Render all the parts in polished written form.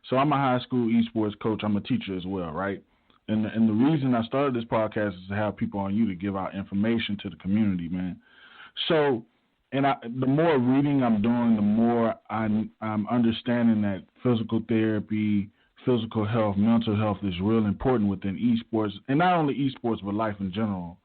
So I'm a high school esports coach. I'm a teacher as well, right? And the reason I started this podcast is to have people on you to give out information to the community, man. So, the more reading I'm doing, the more I'm understanding that physical therapy, physical health, mental health is real important within esports, and not only esports but life in general.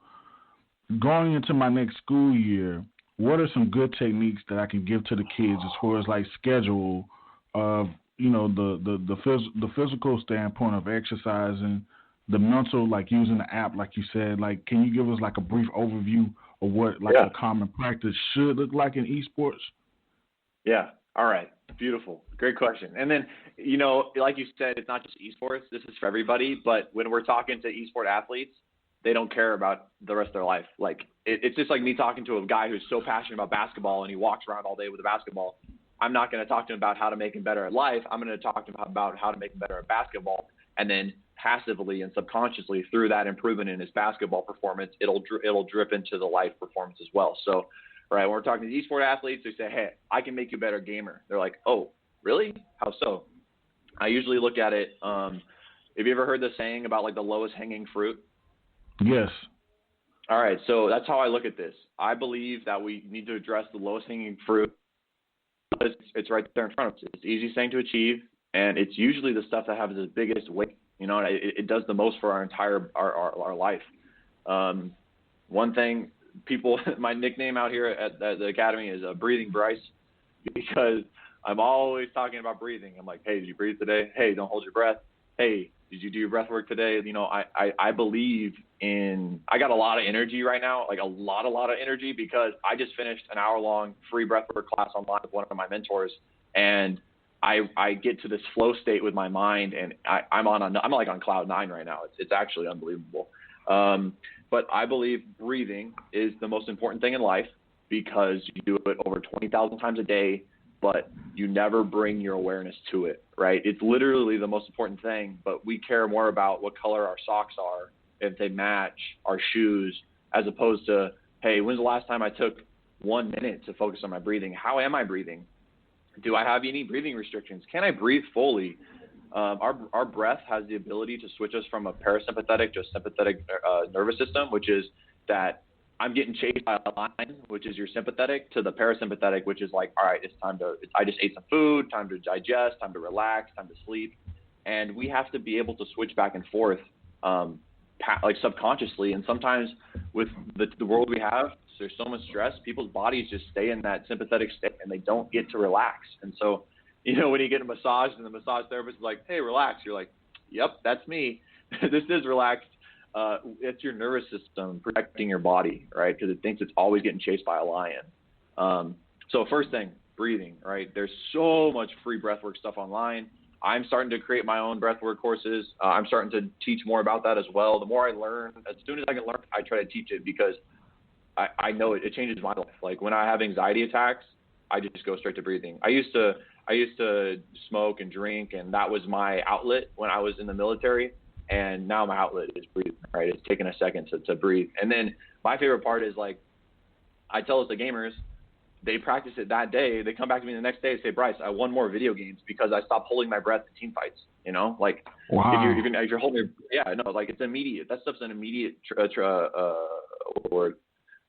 Going into my next school year, what are some good techniques that I can give to the kids as far as like schedule of the physical standpoint of exercising, the mental, like using the app, like you said, like can you give us like a brief overview of what like a common practice should look like in esports? Yeah. All right. Beautiful. Great question. And then, like you said, it's not just esports. This is for everybody. But when we're talking to esport athletes, they don't care about the rest of their life. Like it's just like me talking to a guy who's so passionate about basketball and he walks around all day with a basketball. I'm not going to talk to him about how to make him better at life. I'm going to talk to him about how to make him better at basketball. And then passively and subconsciously through that improvement in his basketball performance, it'll drip into the life performance as well. So, right, when we're talking to esport athletes, they say, hey, I can make you a better gamer. They're like, oh, really? How so? I usually look at it. Have you ever heard the saying about like the lowest hanging fruit? Yes. All right, so that's how I look at this. I believe that we need to address the lowest hanging fruit. It's right there in front of us. It's the easiest thing to achieve, and it's usually the stuff that has the biggest weight. It does the most for our entire our life. One thing, people, my nickname out here at the academy is Breathing Bryce, because I'm always talking about breathing. I'm like, hey, did you breathe today? Hey, don't hold your breath. Hey, did you do your breath work today? I believe I got a lot of energy right now, like a lot of energy, because I just finished an hour-long free breathwork class online with one of my mentors, and I get to this flow state with my mind, and I'm like on cloud 9 right now. It's actually unbelievable. But I believe breathing is the most important thing in life, because you do it over 20,000 times a day, but you never bring your awareness to it, right? It's literally the most important thing, but we care more about what color our socks are, if they match our shoes, as opposed to, hey, when's the last time I took 1 minute to focus on my breathing? How am I breathing? Do I have any breathing restrictions? Can I breathe fully? Our breath has the ability to switch us from a parasympathetic to a sympathetic nervous system, which is that I'm getting chased by a lion, which is your sympathetic, to the parasympathetic, which is like, all right, I just ate some food, time to digest, time to relax, time to sleep. And we have to be able to switch back and forth, like subconsciously. And sometimes with the world we have, there's so much stress, people's bodies just stay in that sympathetic state and they don't get to relax. And so, when you get a massage and the massage therapist is like, hey, relax, you're like, yep, that's me. This is relaxed. It's your nervous system protecting your body, right? Because it thinks it's always getting chased by a lion. So first thing, breathing, right? There's so much free breathwork stuff online. I'm starting to create my own breathwork courses. I'm starting to teach more about that as well. The more I learn, as soon as I can learn, I try to teach it, because I know it changes my life. Like when I have anxiety attacks, I just go straight to breathing. I used to smoke and drink, and that was my outlet when I was in the military. And now my outlet is breathing, right? It's taking a second to breathe. And then my favorite part is, like, I tell it to gamers, they practice it that day. They come back to me the next day and say, Bryce, I won more video games because I stopped holding my breath in team fights. Like, wow. if you're holding like it's immediate. That stuff's an immediate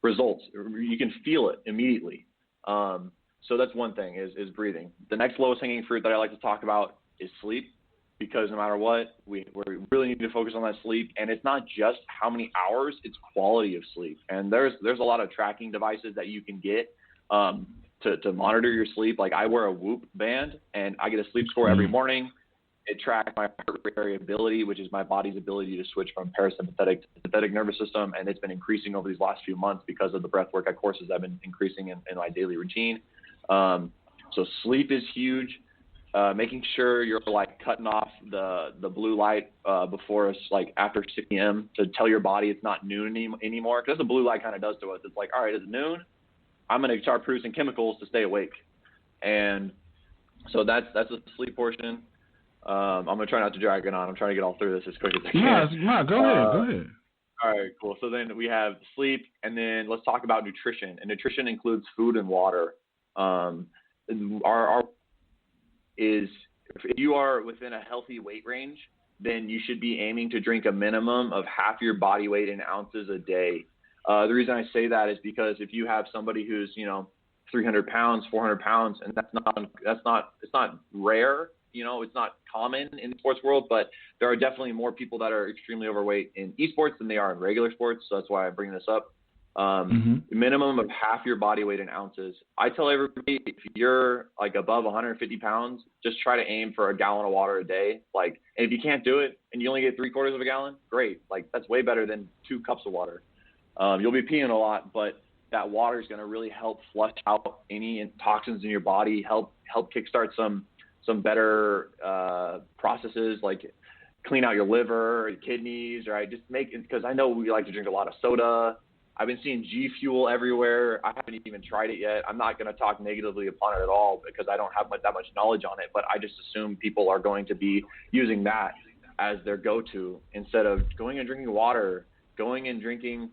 results. You can feel it immediately. So that's one thing is breathing. The next lowest hanging fruit that I like to talk about is sleep. Because no matter what, we really need to focus on that sleep. And it's not just how many hours, it's quality of sleep. And there's a lot of tracking devices that you can get to monitor your sleep. Like I wear a Whoop band, and I get a sleep score every morning. It tracks my heart rate variability, which is my body's ability to switch from parasympathetic to sympathetic nervous system. And it's been increasing over these last few months because of the breathwork courses I've been increasing in my daily routine. So sleep is huge. Making sure you're like cutting off the blue light before us, like after 6 p.m. to tell your body it's not noon anymore. Because the blue light kind of does to us. It's like, all right, it's noon. I'm going to start producing chemicals to stay awake. And so that's the sleep portion. I'm going to try not to drag it on. I'm trying to get all through this as quick as I can. No, go ahead. All right, cool. So then we have sleep, and then let's talk about nutrition. And nutrition includes food and water. Our is if you are within a healthy weight range, then you should be aiming to drink a minimum of half your body weight in ounces a day. The reason I say that is because if you have somebody who's, 300 pounds, 400 pounds, and it's not rare, it's not common in the sports world, but there are definitely more people that are extremely overweight in esports than they are in regular sports. So that's why I bring this up. Minimum of half your body weight in ounces. I tell everybody, if you're like above 150 pounds, just try to aim for a gallon of water a day. Like, and if you can't do it and you only get 3/4 of a gallon, great. Like, that's way better than 2 cups of water. You'll be peeing a lot, but that water is going to really help flush out any toxins in your body, help kickstart some better processes, like clean out your liver, your kidneys, right? Just make it, because I know we like to drink a lot of soda. I've been seeing G Fuel everywhere. I haven't even tried it yet. I'm not going to talk negatively upon it at all because I don't have that much knowledge on it, but I just assume people are going to be using that as their go-to instead of going and drinking water, going and drinking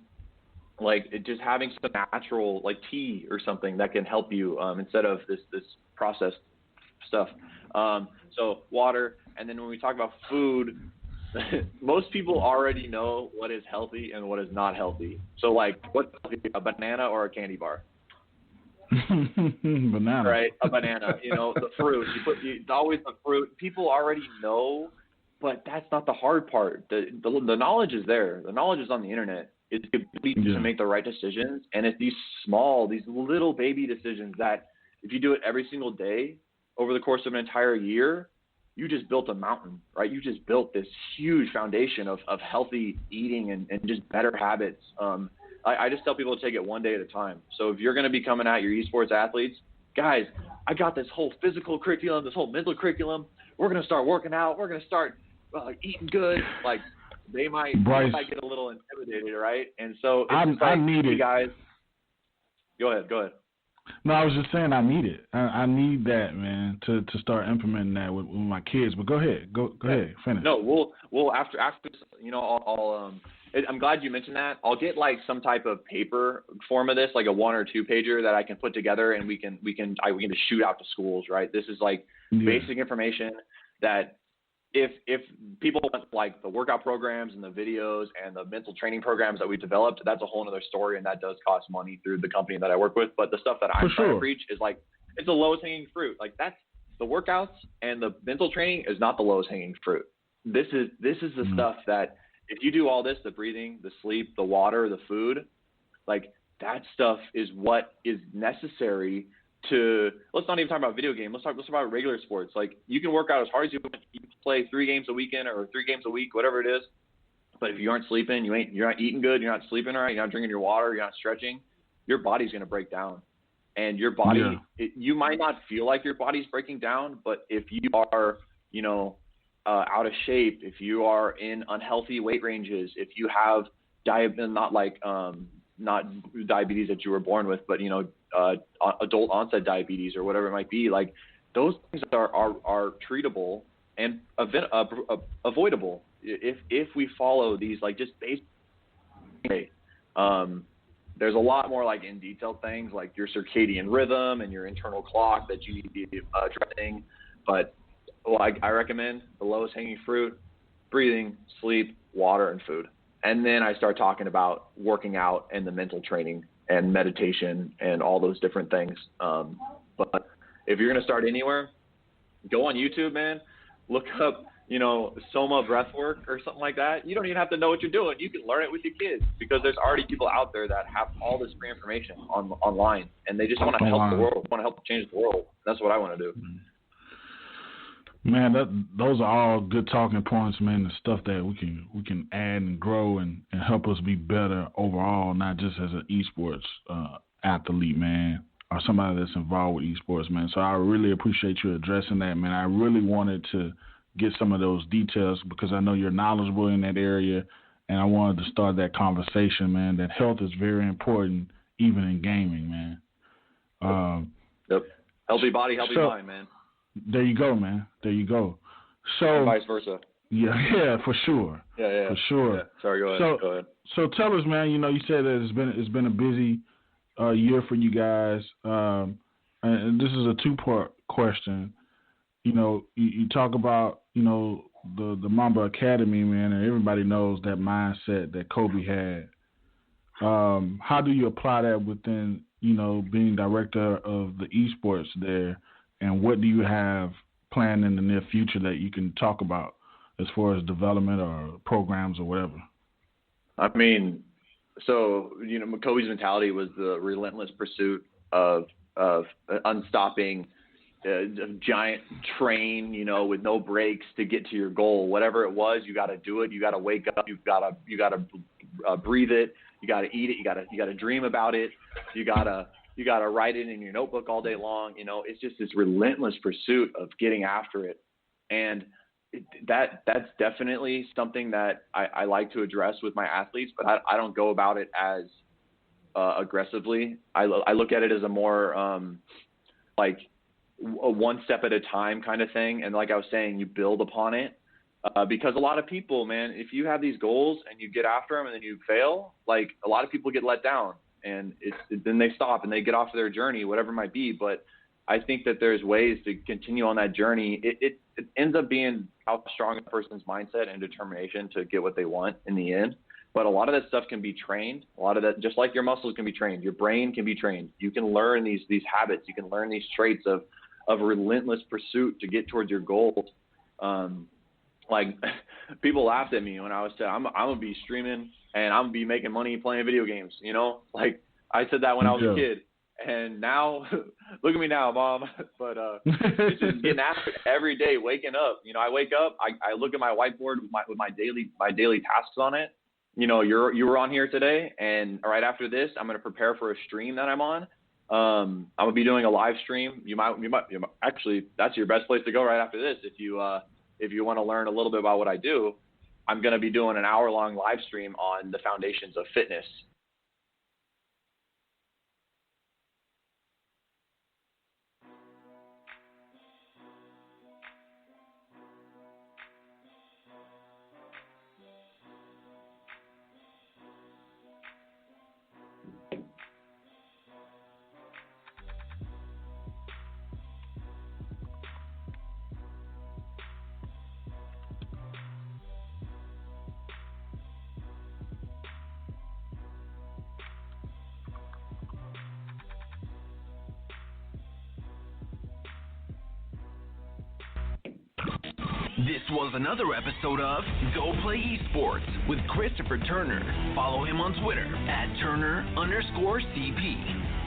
just having some natural like tea or something that can help you instead of this processed stuff. So water. And then when we talk about food, most people already know what is healthy and what is not healthy. So like, what's a banana or a candy bar? Banana. Right, a banana. The fruit. It's always the fruit. People already know, but that's not the hard part. The knowledge is there. The knowledge is on the internet. It's the ability to make the right decisions, and it's these little baby decisions that if you do it every single day over the course of an entire year, you just built a mountain, right? You just built this huge foundation of healthy eating and just better habits. I just tell people to take it one day at a time. So if you're going to be coming at your esports athletes, guys, I got this whole physical curriculum, this whole mental curriculum. We're going to start working out. We're going to start eating good. Like, they might get a little intimidated, right? And so I need it, guys. Go ahead. No, I was just saying I need it. I need that, man, to start implementing that with my kids. But go ahead, go ahead, finish. No, we'll after I'll I'm glad you mentioned that. I'll get like some type of paper form of this, like a 1 or 2 pager that I can put together, and we can just shoot out to schools, right? This is like basic information that if people want like the workout programs and the videos and the mental training programs that we developed, that's a whole other story, and that does cost money through the company that I work with. But the stuff that I'm trying to preach is like, it's the lowest hanging fruit. Like, that's the workouts and the mental training is not the lowest hanging fruit. This is the stuff that if you do all this, the breathing, the sleep, the water, the food, like that stuff is what is necessary to, let's not even talk about video game. Let's talk about regular sports. Like, you can work out as hard as you want. You can play 3 games a weekend or 3 games a week, whatever it is. But if you aren't sleeping, you're not eating good, you're not sleeping right, you're not drinking your water, you're not stretching, your body's going to break down. And your body, you might not feel like your body's breaking down, but if you are, out of shape, if you are in unhealthy weight ranges, if you have not diabetes that you were born with, but adult onset diabetes or whatever it might be, like those things are treatable and avoidable if we follow these like just basic. There's a lot more like in detail things like your circadian rhythm and your internal clock that you need to be addressing, but I recommend the lowest hanging fruit: breathing, sleep, water, and food. And then I start talking about working out and the mental training and meditation and all those different things. But if you're going to start anywhere, go on YouTube, man. Look up, Soma breathwork or something like that. You don't even have to know what you're doing. You can learn it with your kids because there's already people out there that have all this free information online, and they just want to help the world, want to help change the world. That's what I want to do. Man, those are all good talking points, man. The stuff that we can add and grow and help us be better overall, not just as an esports athlete, man, or somebody that's involved with esports, man. So I really appreciate you addressing that, man. I really wanted to get some of those details because I know you're knowledgeable in that area, and I wanted to start that conversation, man, that health is very important even in gaming, man. Yep. Healthy body, healthy mind, man. There you go, man. There you go. So and vice versa. Yeah, for sure. Yeah. For sure. Yeah. Sorry, go ahead. So tell us, man. You said that it's been a busy year for you guys, and this is a 2-part question. you talk about, the Mamba Academy, man, and everybody knows that mindset that Kobe had. How do you apply that within, being director of the esports there, and what do you have planned in the near future that you can talk about as far as development or programs or whatever? I mean, so, Kobe's mentality was the relentless pursuit of unstopping giant train, with no breaks to get to your goal. Whatever it was, you got to do it. You got to wake up. You got to breathe it. You got to eat it. You got to dream about it. You got to write it in your notebook all day long. It's just this relentless pursuit of getting after it. And that's definitely something that I like to address with my athletes, but I don't go about it as aggressively. I look at it as a more like a one step at a time kind of thing. And like I was saying, you build upon it because a lot of people, man, if you have these goals and you get after them and then you fail, like a lot of people get let down and then they stop and they get off their journey, whatever it might be. But I think that there's ways to continue on that journey. It ends up being how strong a person's mindset and determination to get what they want in the end. But a lot of that stuff can be trained. A lot of that, just like your muscles can be trained, your brain can be trained. You can learn these habits. You can learn these traits of relentless pursuit to get towards your goals. Like people laughed at me when I was saying I'm gonna be streaming and I'm gonna be making money playing video games. Like I said that when I was a kid, and now look at me now, Mom. But it's just getting after it every day, waking up. I wake up, I look at my whiteboard with my daily tasks on it. You were on here today, and right after this, I'm gonna prepare for a stream that I'm on. I'm gonna be doing a live stream. You might actually, that's your best place to go right after this if you want to learn a little bit about what I do. I'm gonna be doing an hour-long live stream on the foundations of fitness. This was another episode of Go Play Esports with Christopher Turner. Follow him on Twitter at Turner_CP.